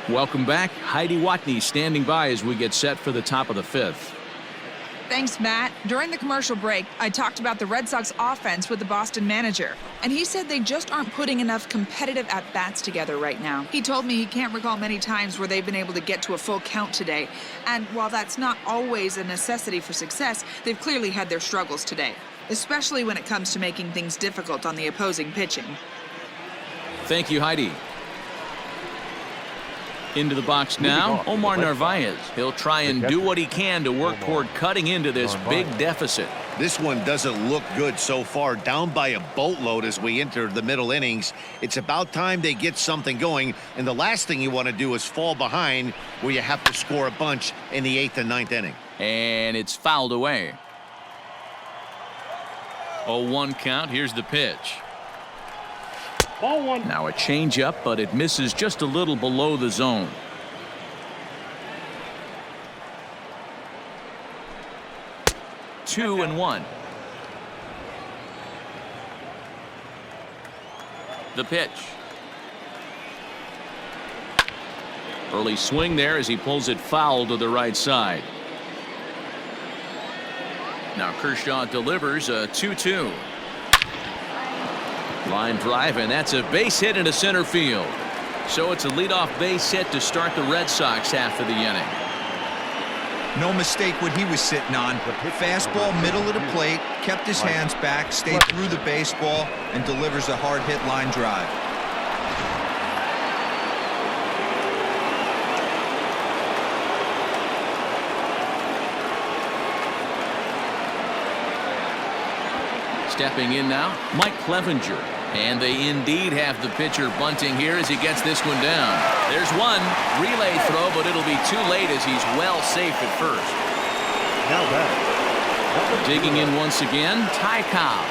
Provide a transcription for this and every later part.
Welcome back. Heidi Watney standing by as we get set for the top of the fifth. Thanks, Matt. During the commercial break, I talked about the Red Sox offense with the Boston manager, and he said they just aren't putting enough competitive at-bats together right now. He told me he can't recall many times where they've been able to get to a full count today, and while that's not always a necessity for success, they've clearly had their struggles today, especially when it comes to making things difficult on the opposing pitching. Thank you, Heidi. Into the box now, Omar Narvaez. He'll try and do what he can to work toward cutting into this big deficit. This one doesn't look good so far. Down by a boatload as we enter the middle innings. It's about time they get something going, and the last thing you want to do is fall behind where you have to score a bunch in the 8th and 9th inning. And it's fouled away. 0-1 count. Here's the pitch. Ball one. Now a changeup, but it misses just a little below the zone. Two and one. The pitch. Early swing there as he pulls it foul to the right side. Now Kershaw delivers a 2-2. Line drive, and that's a base hit into center field. So it's a leadoff base hit to start the Red Sox half of the inning. No mistake what he was sitting on. Fastball, middle of the plate, kept his hands back, stayed through the baseball, and delivers a hard hit line drive. Stepping in now, Mike Clevenger. And they indeed have the pitcher bunting here as he gets this one down. There's one relay throw, but it'll be too late as he's well safe at first. Now that. Digging in once again, Ty Cobb.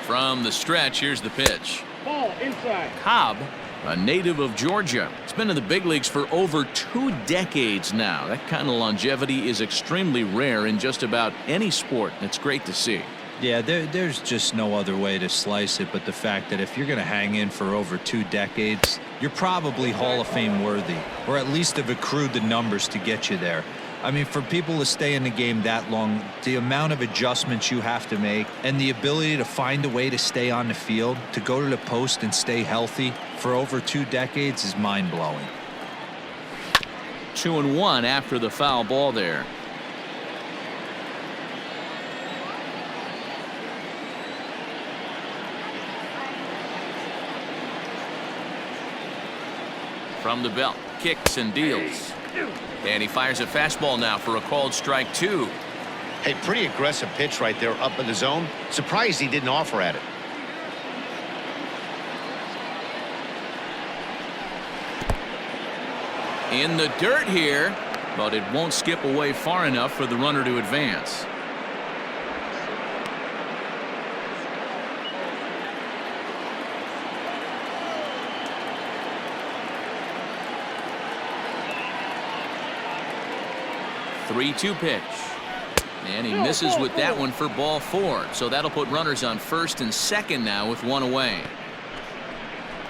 From the stretch, here's the pitch. Ball inside. Cobb, a native of Georgia. He's been in the big leagues for over 2 decades now. That kind of longevity is extremely rare in just about any sport. It's great to see. Yeah, there's just no other way to slice it but the fact that if you're going to hang in for over 2 decades, you're probably Hall of Fame worthy, or at least have accrued the numbers to get you there. I mean, for people to stay in the game that long, the amount of adjustments you have to make and the ability to find a way to stay on the field, to go to the post and stay healthy for over 2 decades is mind-blowing. 2-1 after the foul ball there. From the belt, kicks and deals. And he fires a fastball now for a called strike 2. Hey, pretty aggressive pitch right there up in the zone. Surprised he didn't offer at it. In the dirt here, but it won't skip away far enough for the runner to advance. Three-two pitch. And he misses with that one for ball 4. So that'll put runners on first and second now with 1 away.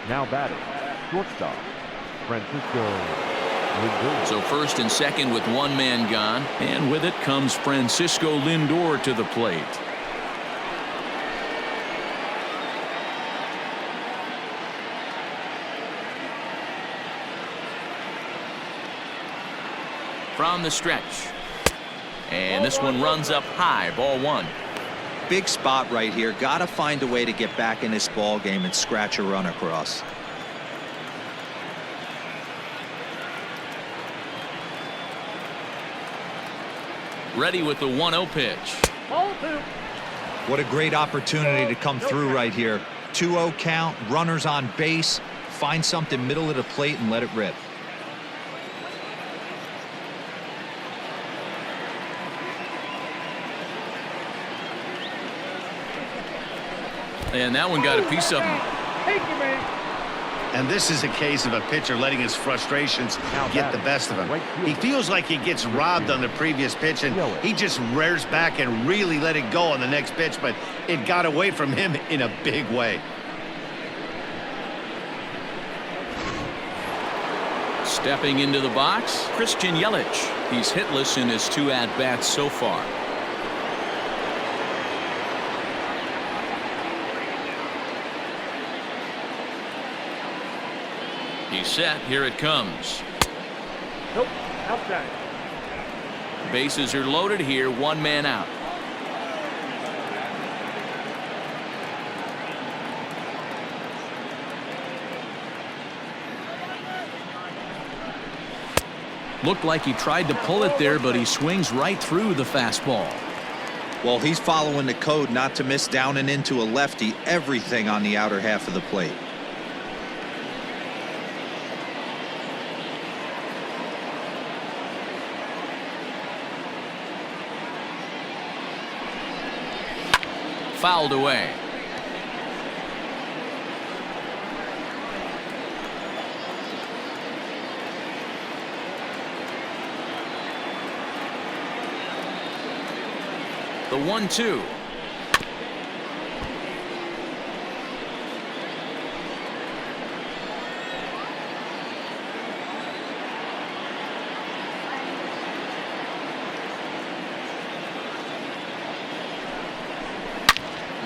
Now batting. Shortstop. Francisco Lindor. So first and second with 1 man gone. And with it comes Francisco Lindor to the plate. From the stretch. And this one runs up high, ball 1. Big spot right here. Got to find a way to get back in this ball game and scratch a run across. Ready with the 1-0 pitch. Ball 2. What a great opportunity to come through right here. 2-0 count, runners on base. Find something middle of the plate and let it rip. And that one got a piece of him. Thank you, man. And this is a case of a pitcher letting his frustrations get the best of him. He feels like he gets robbed on the previous pitch, and he just rears back and really let it go on the next pitch, but it got away from him in a big way. Stepping into the box, Christian Yelich. He's hitless in his 2 at-bats so far. He's set. Here it comes. Nope. Outside. Bases are loaded here. 1 man out. Looked like he tried to pull it there, but he swings right through the fastball. Well, he's following the code not to miss down and into a lefty. Everything on the outer half of the plate. Fouled away. The 1-2.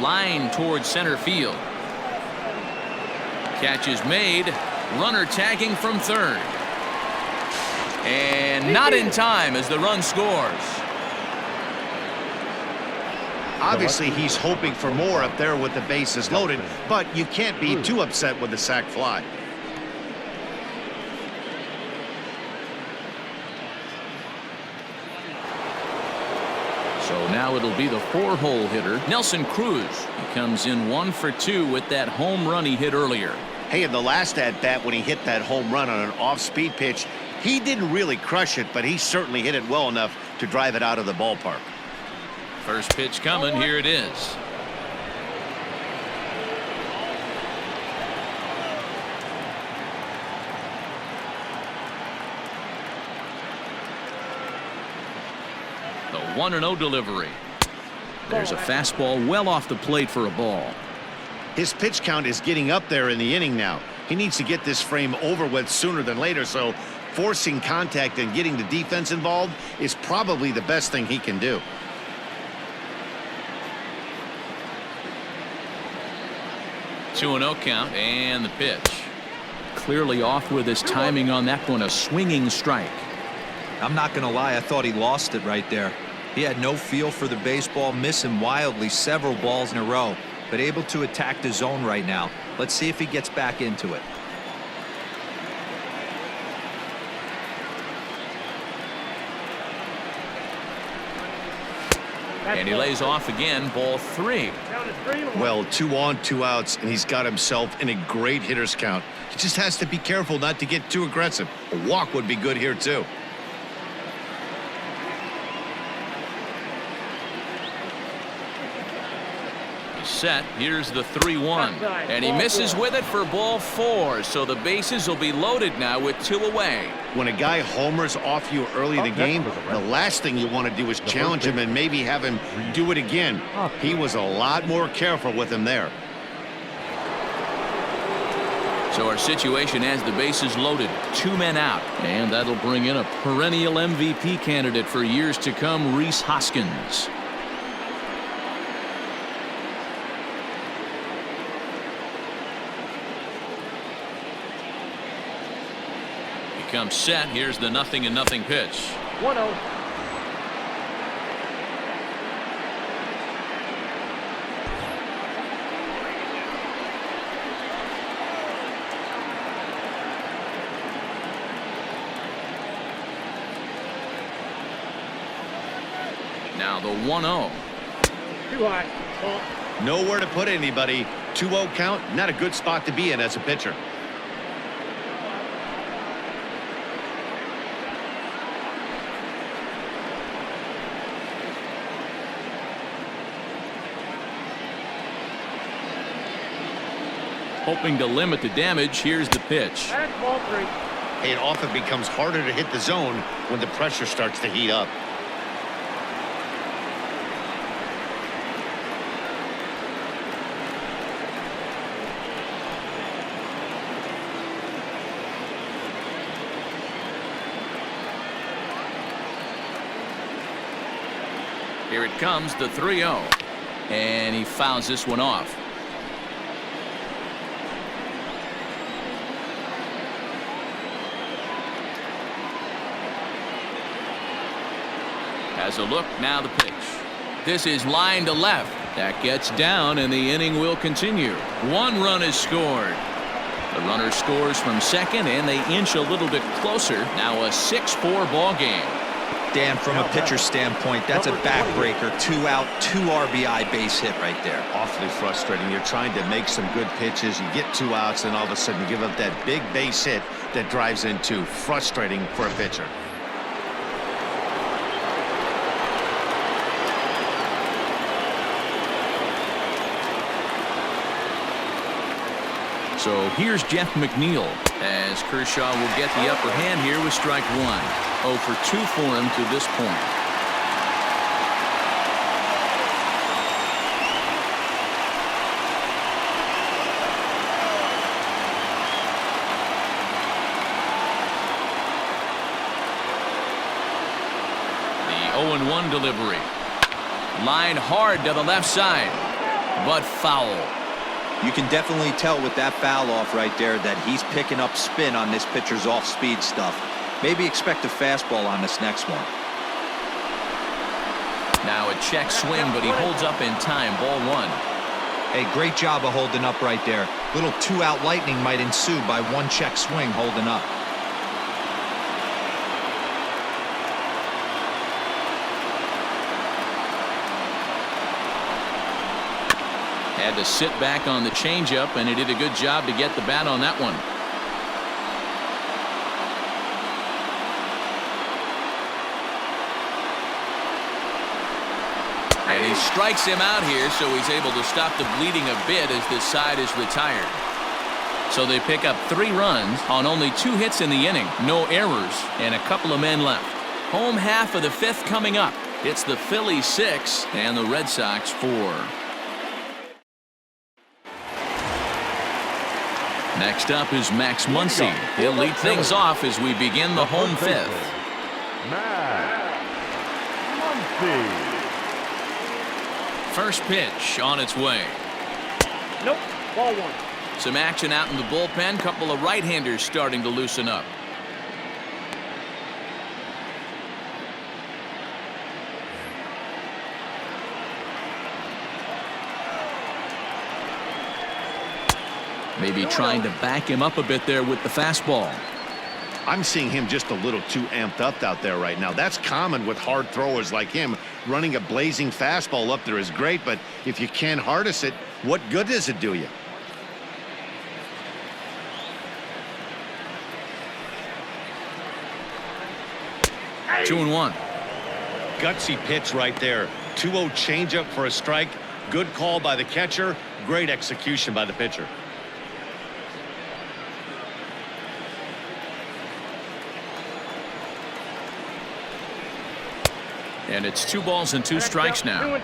Line towards center field. Catch is made. Runner tagging from third. And not in time as the run scores. Obviously, he's hoping for more up there with the bases loaded, but you can't be too upset with the sac fly. So now it'll be the 4-hole hitter, Nelson Cruz. He comes in 1 for 2 with that home run he hit earlier. Hey, in the last at-bat when he hit that home run on an off-speed pitch, he didn't really crush it, but he certainly hit it well enough to drive it out of the ballpark. First pitch coming. Here it is. The 1-0 delivery. There's a fastball well off the plate for a ball. His pitch count is getting up there in the inning now. He needs to get this frame over with sooner than later, so forcing contact and getting the defense involved is probably the best thing he can do. Two 2-0 count and the pitch. Clearly off with his timing on that one. A swinging strike. I'm not going to lie, I thought he lost it right there. He had no feel for the baseball, missing wildly several balls in a row, but able to attack the zone right now. Let's see if he gets back into it. And he lays off again. Ball 3. Well, 2 on, 2 outs, and he's got himself in a great hitter's count. He just has to be careful not to get too aggressive. A walk would be good here, too. Set. Here's the 3-1, and he misses with it for ball 4. So the bases will be loaded now with 2 away. When a guy homers off you early in the game, the last thing you want to do is challenge him and maybe have him do it again. He was a lot more careful with him there. So our situation has the bases loaded, 2 men out, and that'll bring in a perennial MVP candidate for years to come, Rhys Hoskins. Comes set. Here's the 0-0 pitch. 1-0. Now the 1-0. Too high. Ball. Nowhere to put anybody. 2-0 count, not a good spot to be in as a pitcher. Hoping to limit the damage, here's the pitch. And ball 3. It often becomes harder to hit the zone when the pressure starts to heat up. Here it comes, the 3-0. And he fouls this one off. Has a look, now the pitch. This is line to left. That gets down, and the inning will continue. 1 run is scored. The runner scores from second, and they inch a little bit closer. Now a 6-4 ball game. Dan, from a pitcher standpoint, that's a backbreaker. 2 out, 2 RBI base hit right there. Awfully frustrating. You're trying to make some good pitches. You get 2 outs, and all of a sudden you give up that big base hit that drives in 2. Frustrating for a pitcher. So here's Jeff McNeil as Kershaw will get the upper hand here with strike 1. 0 for 2 for him to this point. The 0-1 delivery. Line hard to the left side, but foul. You can definitely tell with that foul off right there that he's picking up spin on this pitcher's off-speed stuff. Maybe expect a fastball on this next one. Now a check swing, but he holds up in time. Ball 1. Hey, great job of holding up right there. Little 2-out lightning might ensue by 1 check swing holding up. Had to sit back on the changeup, and he did a good job to get the bat on that one. And he strikes him out here, so he's able to stop the bleeding a bit as this side is retired. So they pick up 3 runs on only 2 hits in the inning. No errors, and a couple of men left. Home half of the 5th coming up. It's the Phillies 6 and the Red Sox 4. Next up is Max Muncy. He'll lead things off as we begin the home 5th. Max Muncy. First pitch on its way. Nope. Ball 1. Some action out in the bullpen. Couple of right-handers starting to loosen up. Maybe trying to back him up a bit there with the fastball. I'm seeing him just a little too amped up out there right now. That's common with hard throwers like him. Running a blazing fastball up there is great, but if you can't harness it, what good does it do you? Hey. 2-1. Gutsy pitch right there. 2-0 changeup for a strike. Good call by the catcher. Great execution by the pitcher. And it's 2 balls and 2 strikes now.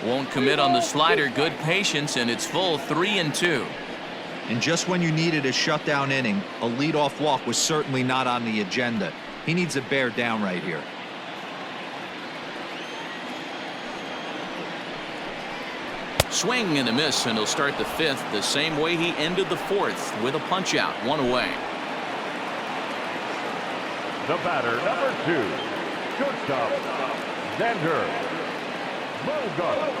Won't commit on the slider. Good patience, and it's full 3-2. And just when you needed a shutdown inning, a leadoff walk was certainly not on the agenda. He needs to bear down right here. Swing and a miss, and he'll start the 5th the same way he ended the 4th with a punch out, 1 away. The batter, number 2, shortstop, Xander Bogaerts.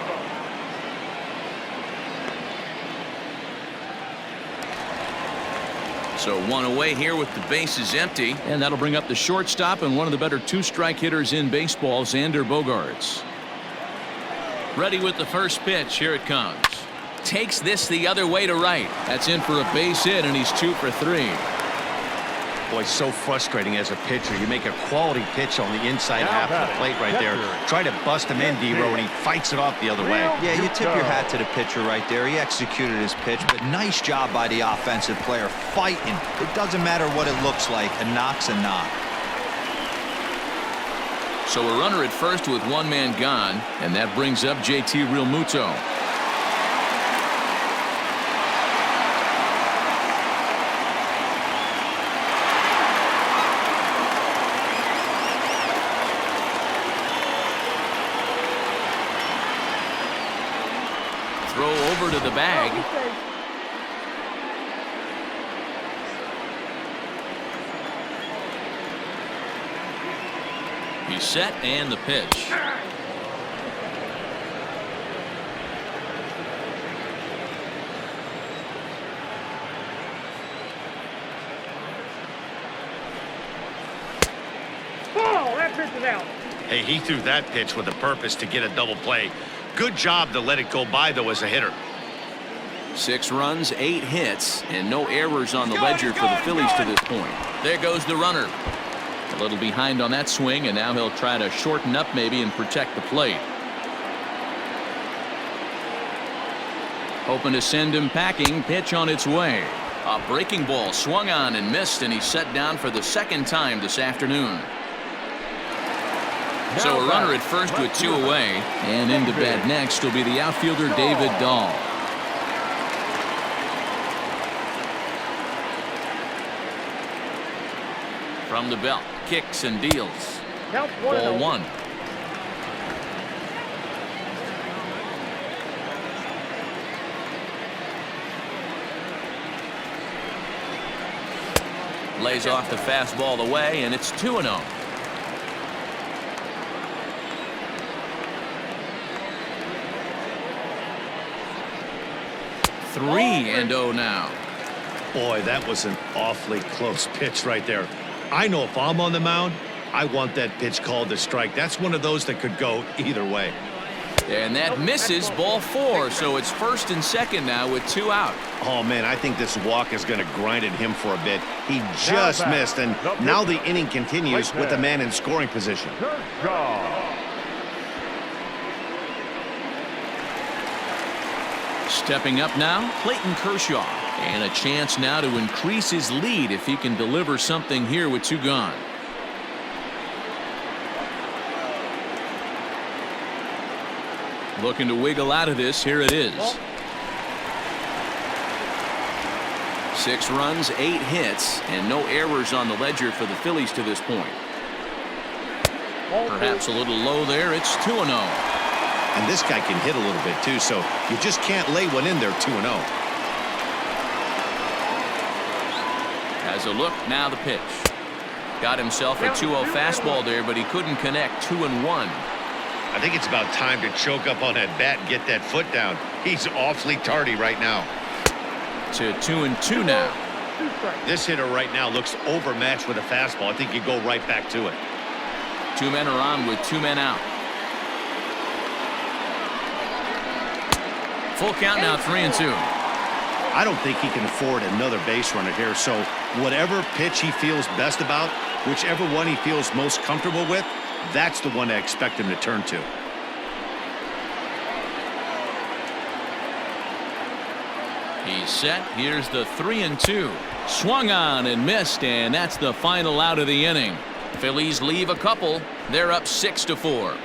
So 1 away here with the bases empty, and that'll bring up the shortstop and one of the better 2-strike hitters in baseball, Xander Bogaerts. Ready with the first pitch. Here it comes. Takes this the other way to right. That's in for a base hit, and he's 2 for 3. Boy, so frustrating as a pitcher. You make a quality pitch on the inside half of the plate right there. Try to bust him in, D-Row, and he fights it off the other way. Yeah, you tip your hat to the pitcher right there. He executed his pitch, but nice job by the offensive player fighting. It doesn't matter what it looks like. A knock's a knock. So a runner at first with one man gone, and that brings up JT Realmuto. Throw over to the bag. He's set, and the pitch. Oh, that pitch is out. Hey, he threw that pitch with a purpose to get a double play. Good job to let it go by, though, as a hitter. 6 runs, 8 hits, and no errors on the ledger for the Phillies to this point. There goes the runner. A little behind on that swing, and now he'll try to shorten up maybe and protect the plate. Hoping to send him packing. Pitch on its way. A breaking ball swung on and missed, and he's set down for the second time this afternoon. So a runner at first with 2 away, and into bat next will be the outfielder David Dahl. From the belt, kicks and deals. Count Ball 1. Lays off the fastball away, and it's 2-0. Three and 0 now. Boy, that was an awfully close pitch right there. I know if I'm on the mound, I want that pitch called a strike. That's one of those that could go either way. And that misses, ball 4, so it's first and second now with 2 out. Oh, man, I think this walk is going to grind at him for a bit. He just missed, and now the inning continues with a man in scoring position. Stepping up now, Clayton Kershaw. And a chance now to increase his lead if he can deliver something here with 2 gone. Looking to wiggle out of this. Here it is. 6 runs, 8 hits, and no errors on the ledger for the Phillies to this point. Perhaps a little low there. It's 2-0. And this guy can hit a little bit, too, so you just can't lay one in there 2-0. As a look, now the pitch. Got himself a 2-0 fastball there, but he couldn't connect. 2-1. I think it's about time to choke up on that bat and get that foot down. He's awfully tardy right now. To 2-2 now. This hitter right now looks overmatched with a fastball. I think you go right back to it. 2 men are on with 2 men out. Full count now, 3-2. I don't think he can afford another base runner here, so whatever pitch he feels best about, whichever one he feels most comfortable with, that's the one I expect him to turn to. He's set. Here's the 3-2. Swung on and missed, and that's the final out of the inning. Phillies leave a couple. They're up 6-4.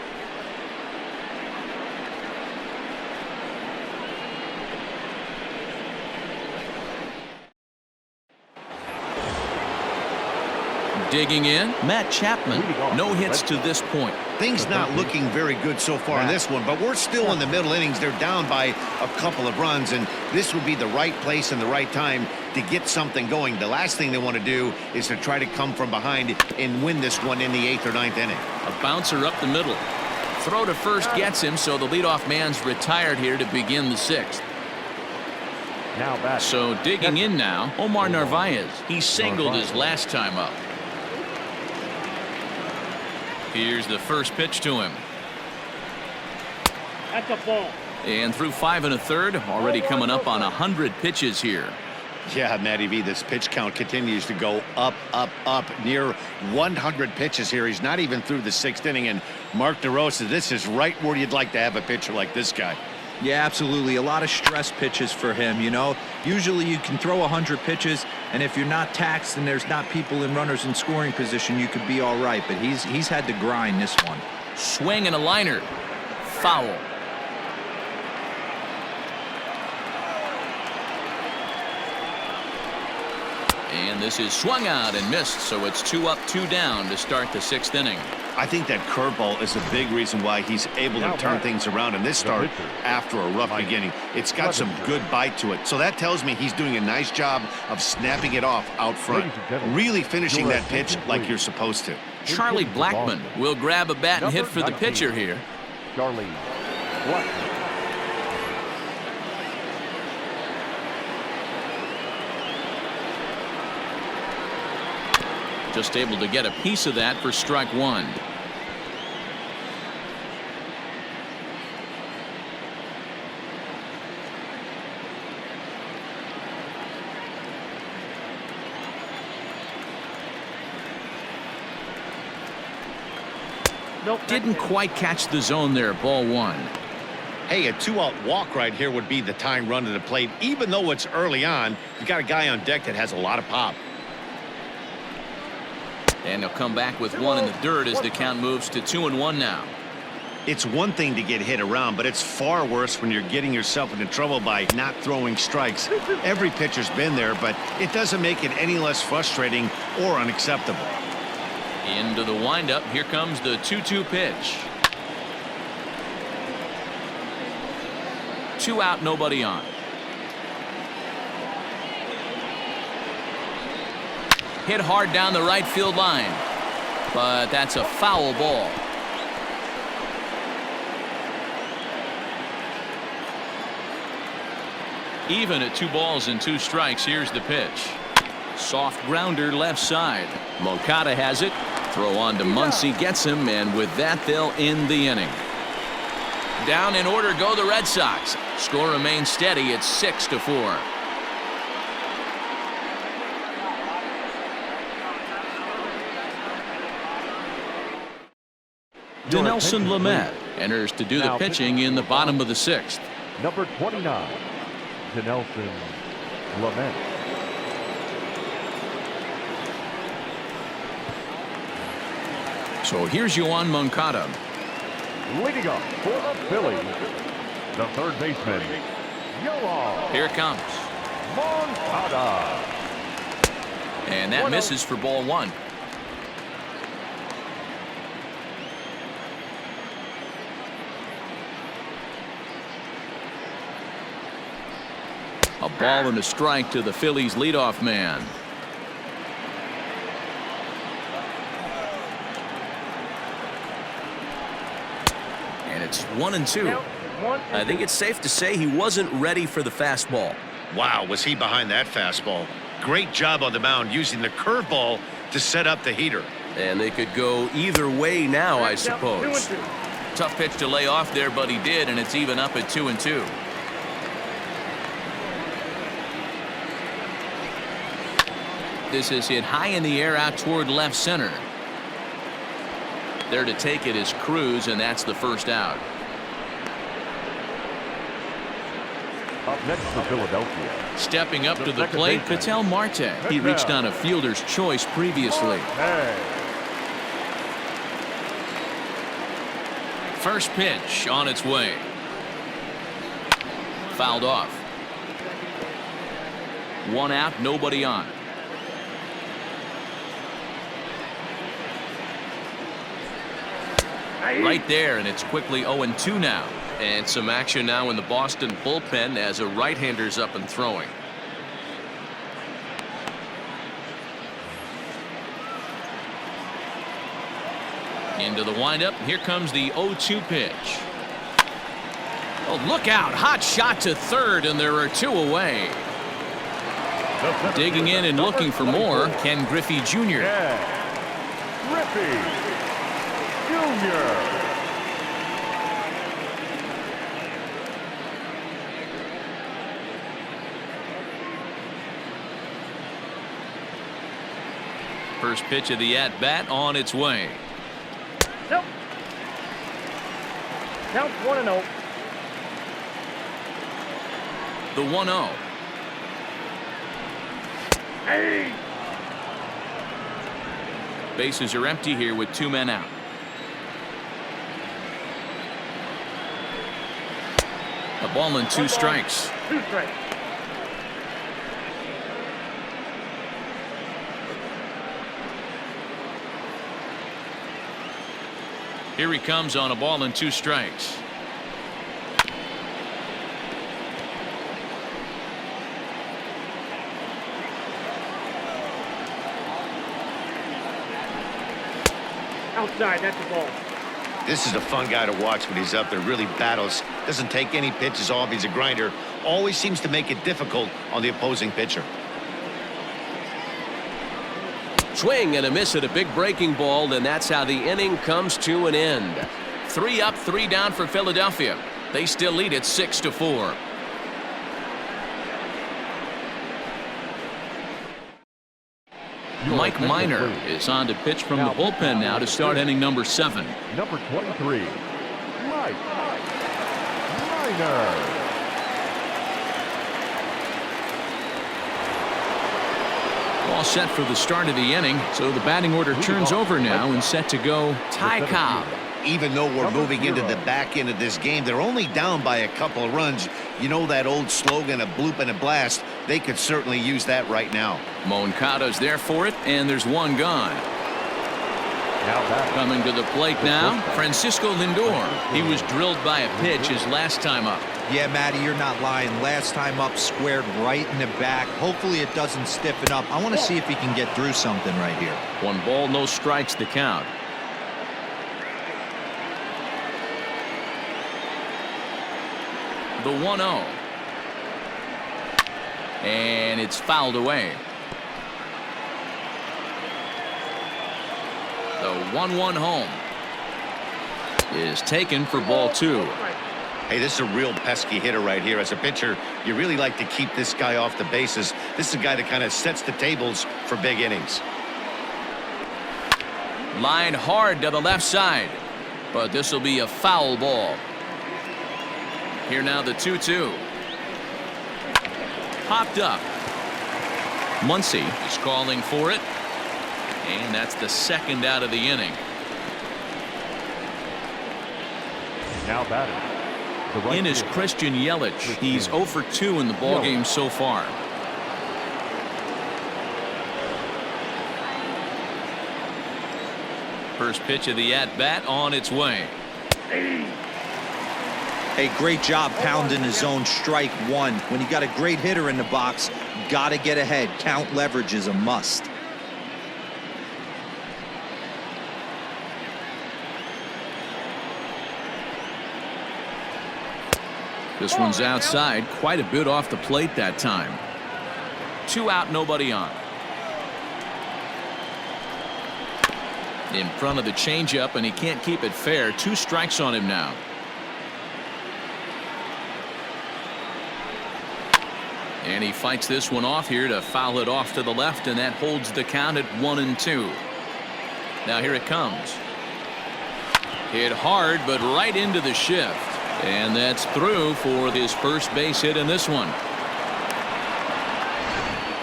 Digging in, Matt Chapman. No hits to this point. Things not looking very good so far in this one, but we're still in the middle innings. They're down by a couple of runs, and this would be the right place and the right time to get something going. The last thing they want to do is to try to come from behind and win this one in the 8th or 9th inning. A bouncer up the middle. Throw to first gets him, so the leadoff man's retired here to begin the 6th. Now back. So digging in now, Omar Narvaez. He singled his last time up. Here's the first pitch to him. That's a ball. And through 5 1/3, already coming up on 100 pitches here. Yeah, Matty V, this pitch count continues to go up, up, up. Near 100 pitches here. He's not even through the 6th inning. And Mark DeRosa, this is right where you'd like to have a pitcher like this guy. Yeah, absolutely. A lot of stress pitches for him, you know. Usually you can throw 100 pitches, and if you're not taxed and there's not people in runners in scoring position, you could be all right. But he's had to grind this one. Swing and a liner. Foul. And this is swung out and missed, so it's 2 up, 2 down to start the 6th inning. I think that curveball is a big reason why he's able to turn things around in this start after a rough beginning. It's got some good bite to it. So that tells me he's doing a nice job of snapping it off out front. Really finishing that pitch like you're supposed to. Charlie Blackmon will grab a bat and hit for the pitcher here. Charlie Blackmon. Just able to get a piece of that for strike 1. Nope. Didn't quite catch the zone there. Ball 1. Hey, a 2-out walk right here would be the time run to the plate. Even though it's early on, you got a guy on deck that has a lot of pop. And they'll come back with 1 in the dirt as the count moves to 2-1 now. It's one thing to get hit around, but it's far worse when you're getting yourself into trouble by not throwing strikes. Every pitcher's been there, but it doesn't make it any less frustrating or unacceptable. Into the windup. Here comes the 2-2 pitch. 2 out, nobody on. Hit hard down the right field line, but that's a foul ball. Even at 2 balls and 2 strikes. Here's the pitch. Soft grounder left side. Moncada has it. Throw on to Muncy, gets him, and with that they'll end the inning. Down in order go the Red Sox. Score remains steady at 6-4. Dinelson Lamet enters to do the pitching in the bottom of the 6th. Number 29, Dinelson Lamet. So here's Yoan Moncada. Leading up for the Phillies, the third baseman, Yoan Here it comes. Moncada. And that misses for ball 1. A ball and a strike to the Phillies leadoff man. And it's 1-2. I think it's safe to say he wasn't ready for the fastball. Wow, was he behind that fastball. Great job on the mound using the curveball to set up the heater. And they could go either way now, I suppose. Tough pitch to lay off there, but he did, and it's even up at 2-2. This is hit high in the air out toward left center. There to take it is Cruz, and that's the first out. Up next for Philadelphia. Stepping up to the plate, Ketel Marte. He reached on a fielder's choice previously. First pitch on its way. Fouled off. 1 out, nobody on. Right there, and it's quickly 0-2 now. And some action now in the Boston bullpen as a right-hander's up and throwing. Into the windup. Here comes the 0-2 pitch. Oh, look out. Hot shot to third, and there are 2 away. Digging in and looking for more, Ken Griffey Jr. Griffey Jr. First pitch of the at-bat on its way. Nope. Count 1-0. The 1-0. Hey! Bases are empty here with 2 men out. A ball and 2 strikes. 2 strikes. Here he comes on a ball and 2 strikes. Outside, that's the ball. This is a fun guy to watch when he's up there. Really battles. Doesn't take any pitches off. He's a grinder. Always seems to make it difficult on the opposing pitcher. Swing and a miss at a big breaking ball, and that's how the inning comes to an end. 3 up, 3 down for Philadelphia. They still lead it 6-4. Mike Minor is on to pitch from the bullpen now to start inning number 7. Number 23, Mike Minor. All set for the start of the inning, so the batting order turns over now and set to go Ty Cobb. Even though we're moving into the back end of this game, they're only down by a couple of runs. You know that old slogan, a bloop and a blast? They could certainly use that right now. Moncada's there for it, and there's 1 gone. Coming to the plate now, Francisco Lindor. He was drilled by a pitch his last time up. Yeah, Matty, you're not lying. Last time up, squared right in the back. Hopefully it doesn't stiffen up. I want to see if he can get through something right here. 1 ball, no strikes the count. The 1-0. And it's fouled away. The 1-1 home is taken for ball 2. Hey, this is a real pesky hitter right here. As a pitcher, you really like to keep this guy off the bases. This is a guy that kind of sets the tables for big innings. Line hard to the left side, but this will be a foul ball. Here now the 2-2. Popped up. Muncy is calling for it. And that's the 2nd out of the inning. Now batting. In is Christian Yelich. He's 0 for 2 in the ballgame so far. First pitch of the at-bat on its way. Hey, great job pounding his zone. Strike 1. When you got a great hitter in the box, got to get ahead. Count leverage is a must. This one's outside, quite a bit off the plate that time. 2 out, nobody on. In front of the changeup, and he can't keep it fair. 2 strikes on him now. And he fights this one off here to foul it off to the left, and that holds the count at 1-2. Now here it comes. Hit hard, but right into the shift. And that's through for his first base hit in this one.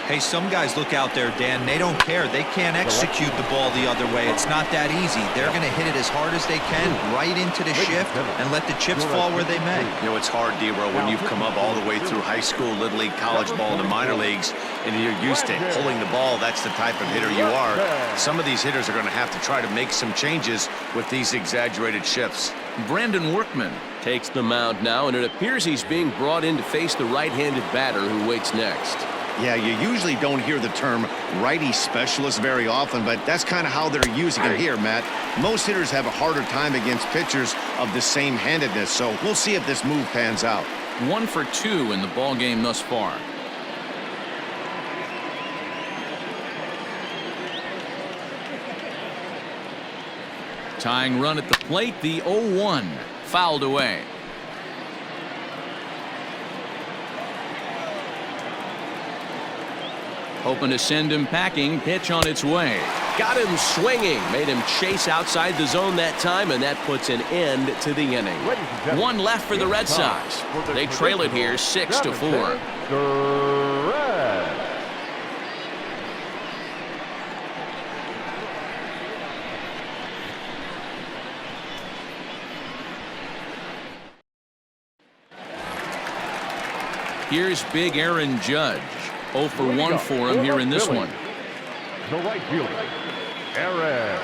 Hey, some guys look out there, Dan. They don't care. They can't execute the ball the other way. It's not that easy. They're going to hit it as hard as they can right into the shift and let the chips fall where they may. You know, it's hard, D-Row, when you've come up all the way through high school, little league, college ball, and the minor leagues, and you're used to pulling the ball. That's the type of hitter you are. Some of these hitters are going to have to try to make some changes with these exaggerated shifts. Brandon Workman takes the mound now, and it appears he's being brought in to face the right-handed batter who waits next. Yeah, you usually don't hear the term righty specialist very often, but that's kind of how they're using it here, Matt. Most hitters have a harder time against pitchers of the same handedness, so we'll see if this move pans out. 1 for 2 in the ball game thus far. Tying run at the plate, the 0-1 fouled away. Hoping to send him packing. Pitch on its way. Got him swinging, made him chase outside the zone that time, and that puts an end to the inning. One left for the Red Sox. They trail it here 6-4. Here's big Aaron Judge. 0 for 1 for him here in this one. The right fielder, Aaron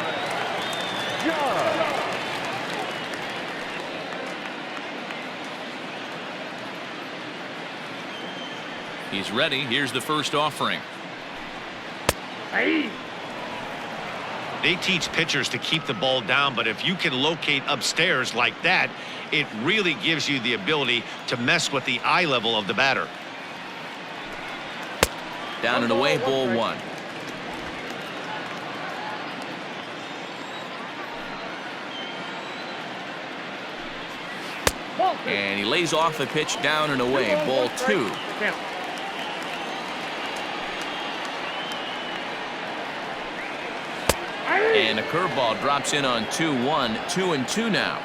Judge. He's ready. Here's the first offering. Hey. They teach pitchers to keep the ball down, but if you can locate upstairs like that, it really gives you the ability to mess with the eye level of the batter. Down and away, ball 1. And he lays off a pitch down and away, ball 2. And a curveball drops in on 2-1, 2-2 now.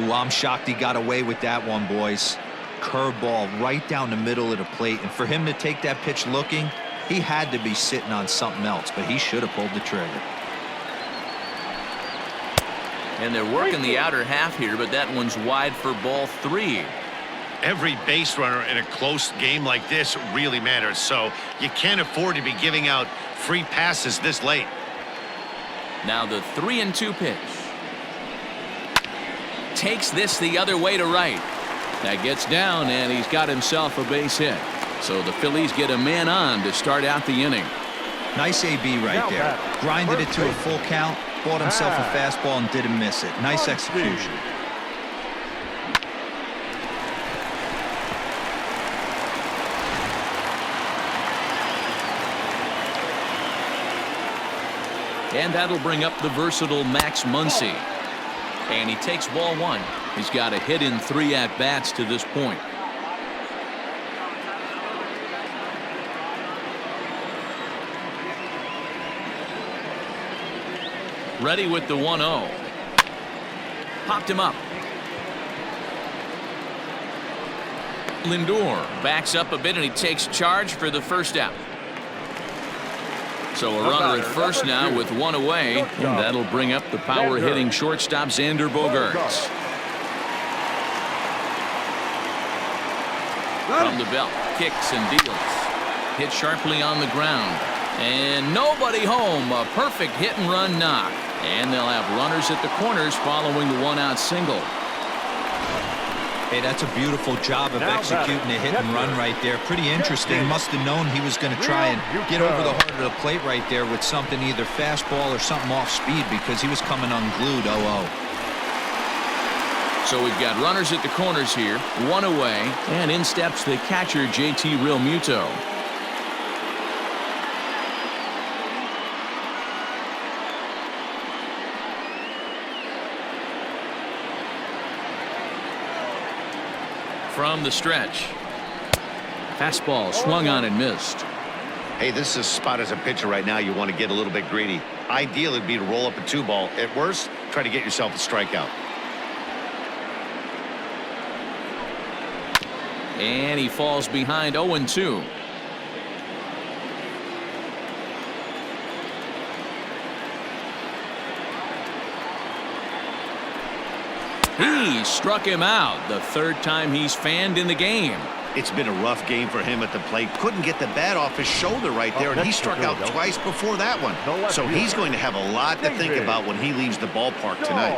Ooh, I'm shocked he got away with that one, boys. Curveball right down the middle of the plate, and for him to take that pitch looking, he had to be sitting on something else, but he should have pulled the trigger. And they're working the outer half here, but that one's wide for ball 3. Every base runner in a close game like this really matters, so you can't afford to be giving out free passes this late. Now the 3-2 pitch. Takes this the other way to right. That gets down, and he's got himself a base hit. So the Phillies get a man on to start out the inning. Nice AB right there. Grinded it to a full count, bought himself a fastball and didn't miss it. Nice execution. And that'll bring up the versatile Max Muncy. And he takes ball 1. He's got a hit in 3 at-bats to this point. Ready with the 1-0. Popped him up. Lindor backs up a bit, and he takes charge for the first out. So a runner at first now with 1 away, and that'll bring up the power-hitting shortstop Xander Bogaerts. From the belt, kicks and deals. Hit sharply on the ground. And nobody home. A perfect hit-and-run knock. And they'll have runners at the corners following the 1-out single. Hey, that's a beautiful job of executing a hit and run right there. Pretty interesting. Must have known he was going to try and get over the heart of the plate right there with something, either fastball or something off speed, because he was coming unglued. 0-0. So we've got runners at the corners here, 1 away, and in steps the catcher JT Realmuto. From the stretch. Fastball swung on and missed. Hey, this is a spot as a pitcher right now you want to get a little bit greedy. Ideal would be to roll up a 2-ball. At worst, try to get yourself a strikeout. And he falls behind 0-2. He struck him out the 3rd time he's fanned in the game. It's been a rough game for him at the plate. Couldn't get the bat off his shoulder right there, and he struck out twice before that one. So he's going to have a lot to think about when he leaves the ballpark tonight.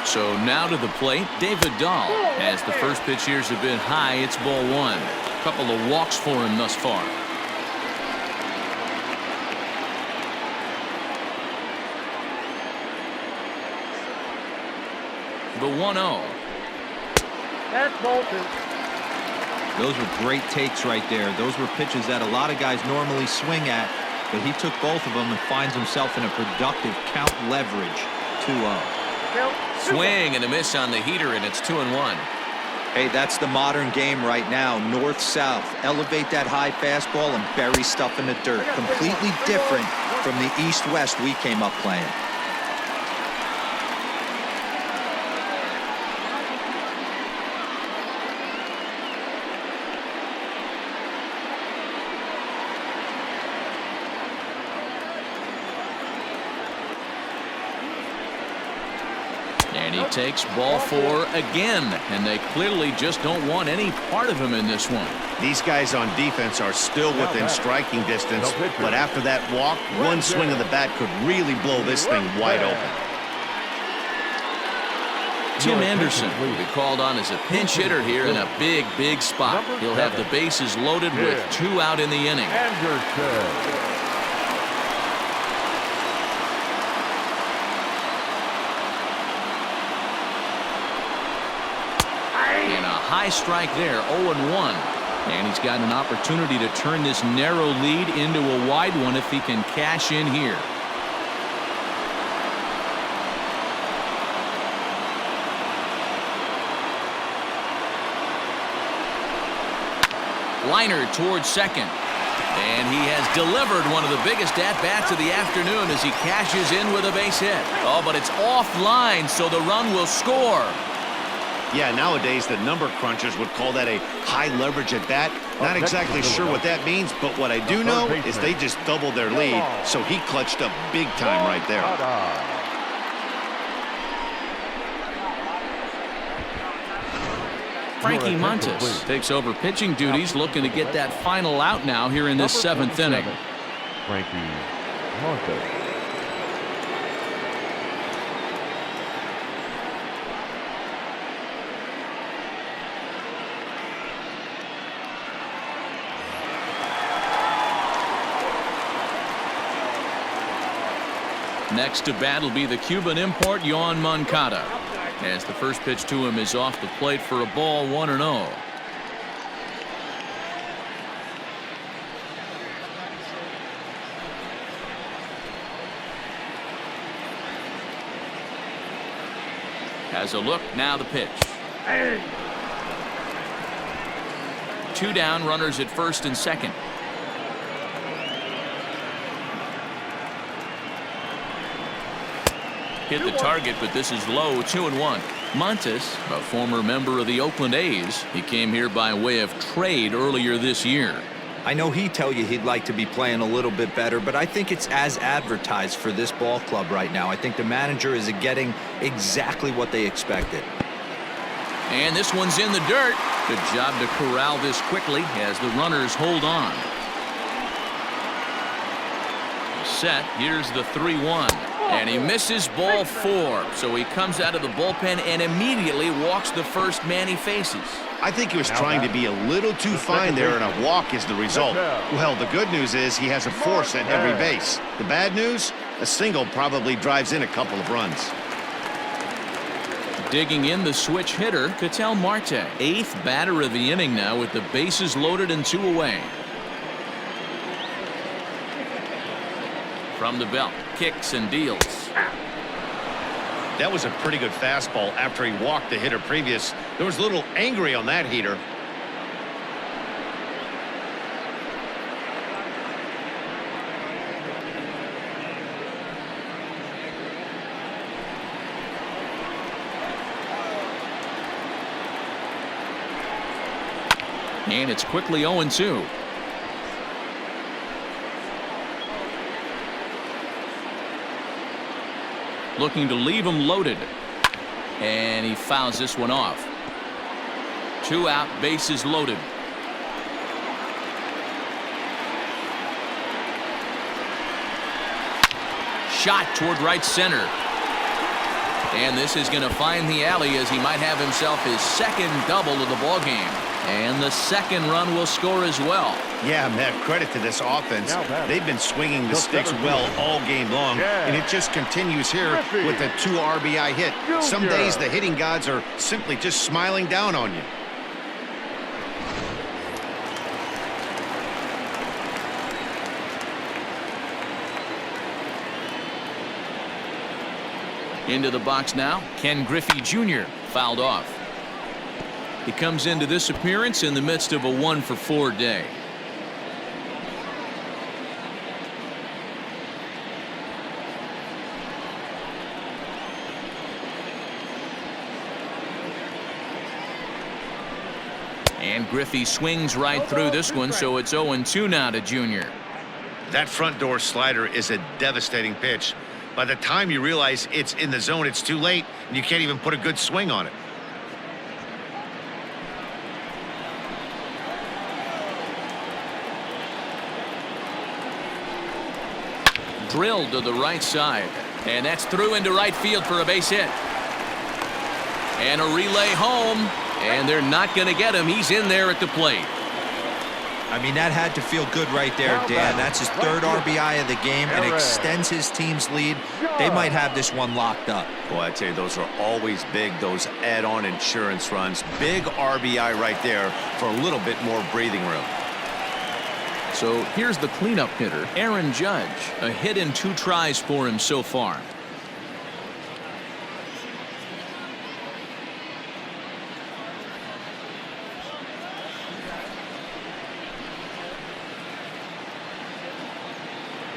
So now to the plate, David Dahl. As the first pitch here's a bit high, it's ball 1. A couple of walks for him thus far. The 1-0. That's Bolton. Those were great takes right there. Those were pitches that a lot of guys normally swing at, but he took both of them and finds himself in a productive count leverage. 2-0. Swing and a miss on the heater, and it's 2-1. Hey, that's the modern game right now. North-south. Elevate that high fastball and bury stuff in the dirt. Completely different from the east-west we came up playing. And he takes ball 4 again, and they clearly just don't want any part of him in this one. These guys on defense are still within striking distance, but after that walk, one swing of the bat could really blow this thing wide open. Tim Anderson will be called on as a pinch hitter here in a big spot. He'll have the bases loaded with 2 out in the inning. Anderson. And a high strike there, 0-1. And he's got an opportunity to turn this narrow lead into a wide one if he can cash in here. Liner towards second. And he has delivered one of the biggest at-bats of the afternoon as he cashes in with a base hit. Oh, but it's offline, so the run will score. Yeah, nowadays the number crunchers would call that a high leverage at bat. Not exactly sure what that means, but what I do know is they just doubled their lead, so he clutched up big time right there. Frankie Montas takes over pitching duties, looking to get that final out now here in this 7th inning. Frankie Montas. Next to bat will be the Cuban import Yoan Moncada, as the first pitch to him is off the plate for a ball, 1-0. Has a look, now the pitch. 2 down, runners at first and second. Hit the target, but this is low, 2-1. Montas, a former member of the Oakland A's, he came here by way of trade earlier this year. I know he'd tell you he'd like to be playing a little bit better, but I think it's as advertised for this ball club right now. I think the manager is getting exactly what they expected. And this one's in the dirt. Good job to corral this quickly as the runners hold on. Set, here's the 3-1. And he misses ball 4, so he comes out of the bullpen and immediately walks the first man he faces. I think he was trying to be a little too fine there, and a walk is the result. Well, the good news is he has a force at every base. The bad news, a single probably drives in a couple of runs. Digging in the switch hitter, Ketel Marte, 8th batter of the inning now with the bases loaded and 2 away. From the belt, kicks and deals. That was a pretty good fastball after he walked the hitter previous. There was a little angry on that heater. And it's quickly 0-2. Looking to leave him loaded. And he fouls this one off. 2 out, bases loaded. Shot toward right center. And this is going to find the alley as he might have himself his 2nd double of the ball game. And the 2nd run will score as well. Yeah, Matt, credit to this offense. They've been swinging the sticks well all game long, and it just continues here with a 2 RBI hit. Some days the hitting gods are simply just smiling down on you. Into the box now, Ken Griffey Jr. fouled off. He comes into this appearance in the midst of a 1-for-4 day. And Griffey swings right through this one, so it's 0-2 now to Junior. That front door slider is a devastating pitch. By the time you realize it's in the zone, it's too late, and you can't even put a good swing on it. Drilled to the right side, and that's through into right field for a base hit. And a relay home, and they're not going to get him. He's in there at the plate. I mean, that had to feel good right there, Dan. That's his third RBI of the game and extends his team's lead. They might have this one locked up. Boy, I tell you, those are always big, those add-on insurance runs. Big RBI right there for a little bit more breathing room. So here's the cleanup hitter, Aaron Judge. A hit in 2 tries for him so far.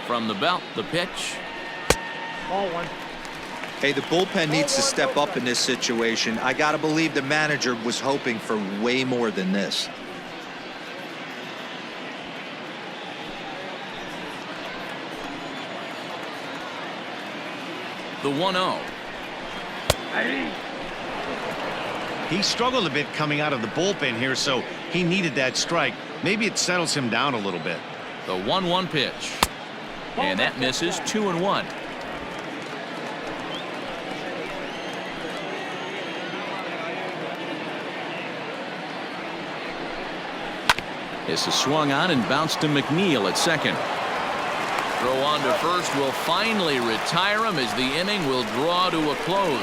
From the belt, the pitch. Ball 1. Hey, the bullpen needs to step up in this situation. I got to believe the manager was hoping for way more than this. The 1-0. He struggled a bit coming out of the bullpen here, so he needed that strike. Maybe it settles him down a little bit. The 1-1 pitch. And that misses. 2-1. This is swung on and bounced to McNeil at second. Throw on to first will finally retire him as the inning will draw to a close.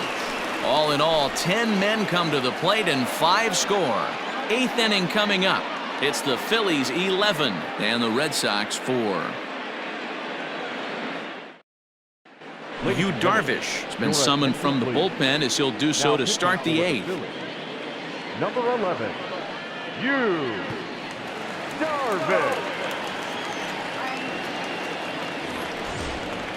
All in all, 10 men come to the plate and 5 score. 8th inning coming up. It's the Phillies 11 and the Red Sox 4. Yu Darvish has been summoned from the bullpen as he'll do so to start the 8th. Number 11, Yu Darvish.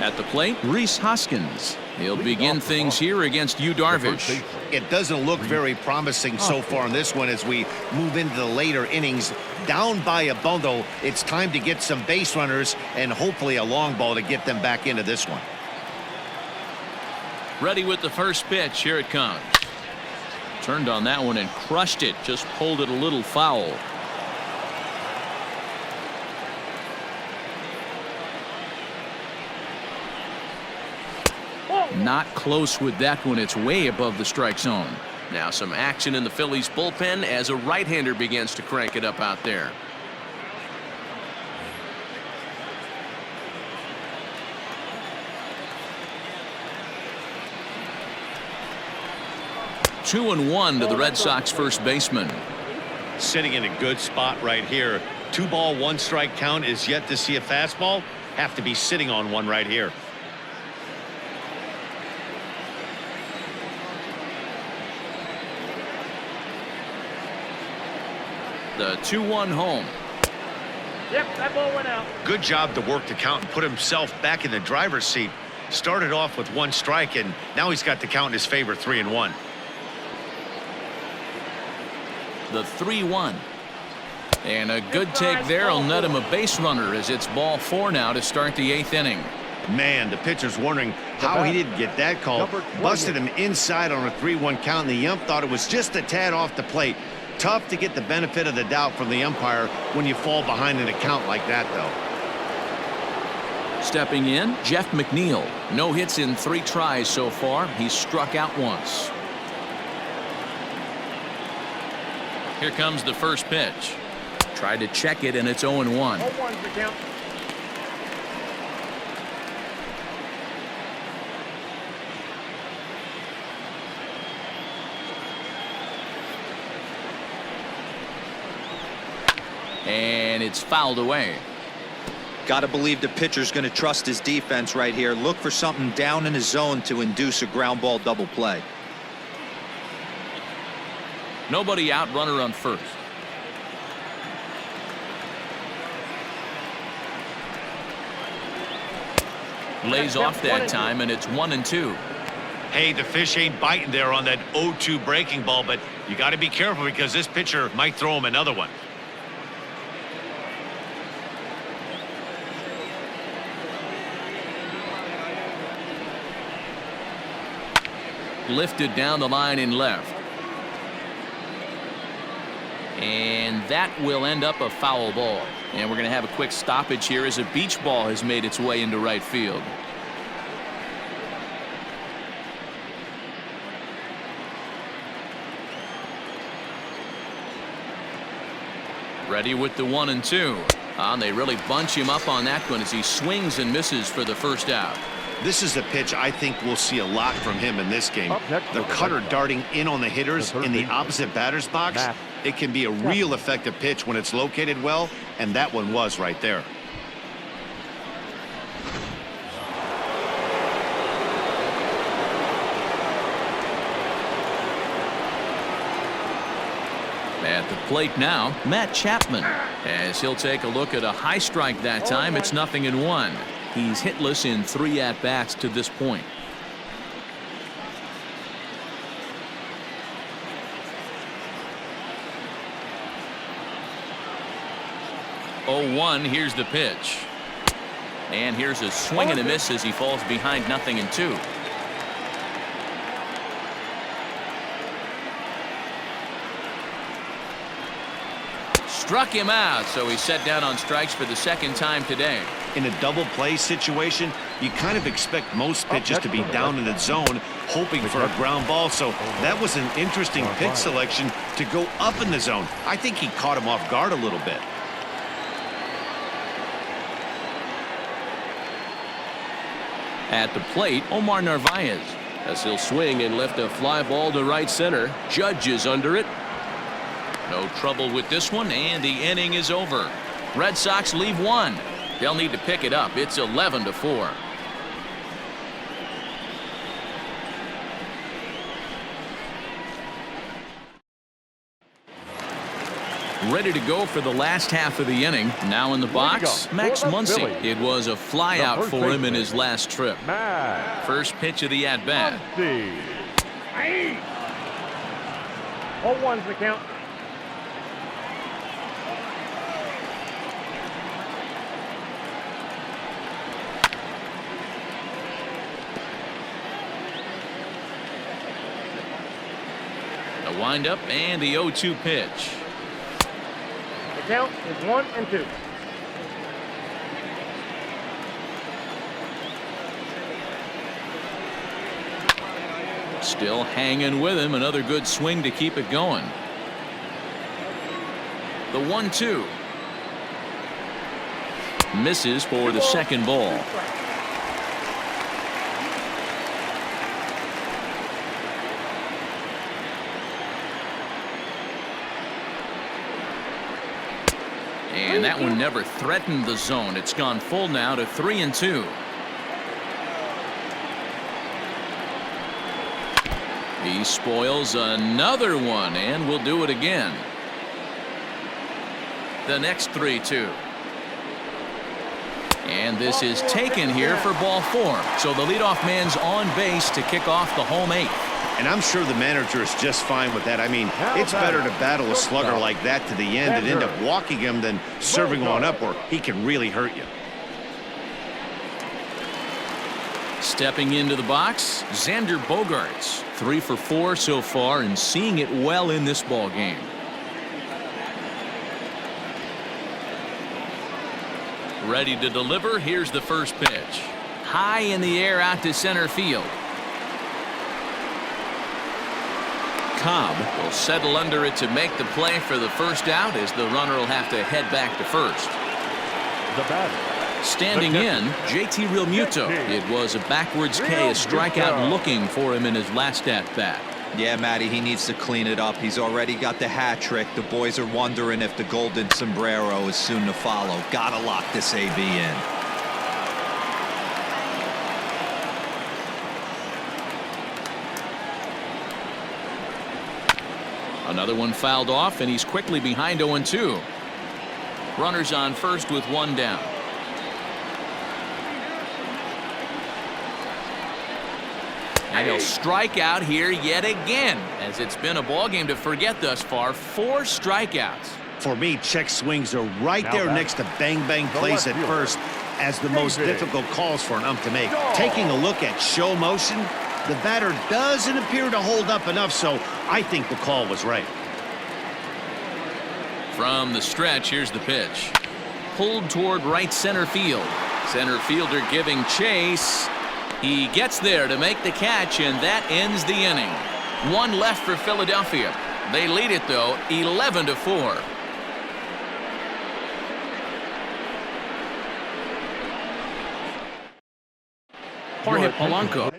At the plate, Rhys Hoskins. He'll begin things here against Yu Darvish. It doesn't look very promising so far in this one as we move into the later innings. Down by a bundle, it's time to get some base runners and hopefully a long ball to get them back into this one. Ready with the first pitch. Here it comes. Turned on that one and crushed it. Just pulled it a little foul. Not close with that one. It's way above the strike zone. Now some action in the Phillies bullpen as a right-hander begins to crank it up out there. Two and 1 to the Red Sox first baseman. Sitting in a good spot right here. 2 ball, 1 strike count is yet to see a fastball. Have to be sitting on one right here. The 2-1 home. Yep, that ball went out. Good job to work the count and put himself back in the driver's seat. Started off with 1 strike and now he's got the count in his favor, 3-1. The 3-1. And a good take there will net him a base runner as it's ball 4 now to start the 8th inning. Man, the pitcher's wondering how he didn't get that call. Busted him inside on a 3-1 count and the ump thought it was just a tad off the plate. Tough to get the benefit of the doubt from the umpire when you fall behind in a count like that, though. Stepping in, Jeff McNeil. No hits in 3 tries so far. He's struck out once. Here comes the first pitch. Tried to check it, and it's 0-1. 0-1's the count. And it's fouled away. Got to believe the pitcher's going to trust his defense right here. Look for something down in his zone to induce a ground ball double play. Nobody out, runner on first. Lays off that time, and it's 1-2. Hey, the fish ain't biting there on that 0-2 breaking ball, but you got to be careful because this pitcher might throw him another one. Lifted down the line in left. And that will end up a foul ball. And we're going to have a quick stoppage here as a beach ball has made its way into right field. Ready with the 1-2. And they really bunch him up on that one as he swings and misses for the first out. This is a pitch I think we'll see a lot from him in this game. Up next, The cutter darting in on the hitters in the baseman, opposite batter's box. Matt It can be a real effective pitch when it's located well, and that one was right there. At the plate now, Matt Chapman, as he'll take a look at a high strike that time. It's 0-1. He's hitless in 3 at-bats to this point. Here's the pitch. And here's a swing and a miss as he falls behind 0-2. Struck him out, so he's set down on strikes for the second time today. In a double play situation, you kind of expect most pitches to be down in the zone, hoping for a ground ball. So that was an interesting pitch selection to go up in the zone. I think he caught him off guard a little bit. At the plate, Omar Narvaez. As he'll swing and lift a fly ball to right center. Judge is under it. No trouble with this one, and the inning is over. Red Sox leave 1. They'll need to pick it up. It's 11-4. Ready to go for the last half of the inning. Now in the box, Max Muncy. It was a flyout for him in his last trip. Max First pitch of the at-bat. Muncy. 0-1's the count. The windup and the 0-2 pitch. The count is 1-2. Still hanging with him. Another good swing to keep it going. The 1-2. Misses for the second ball. And that one never threatened the zone. It's gone full now to 3-2. He spoils another one and will do it again. The next 3-2. And this is taken here for ball 4. So the leadoff man's on base to kick off the home 8th. And I'm sure the manager is just fine with that. I mean, it's better to battle a slugger like that to the end and end up walking him than serving one up where he can really hurt you. Stepping into the box, Xander Bogaerts. 3 for 4 so far and seeing it well in this ball game. Ready to deliver. Here's the first pitch. High in the air out to center field. Cobb will settle under it to make the play for the first out as the runner will have to head back to first. The batter. Standing in, JT Realmuto. It was a backwards K, a strikeout looking for him in his last at-bat. Yeah, Matty, he needs to clean it up. He's already got the hat trick. The boys are wondering if the golden sombrero is soon to follow. Gotta lock this AB in. Another one fouled off, and he's quickly behind 0-2. Runners on first with one down. And he'll strike out here yet again, as it's been a ball game to forget thus far. 4 strikeouts. For me, check swings are right there next to bang bang plays at first as the most difficult calls for an ump to make. Taking a look at show motion, the batter doesn't appear to hold up enough, so I think the call was right. From the stretch, here's the pitch. Pulled toward right center field. Center fielder giving chase. He gets there to make the catch, and that ends the inning. 1 left for Philadelphia. They lead it, though, 11-4. Jorge Polanco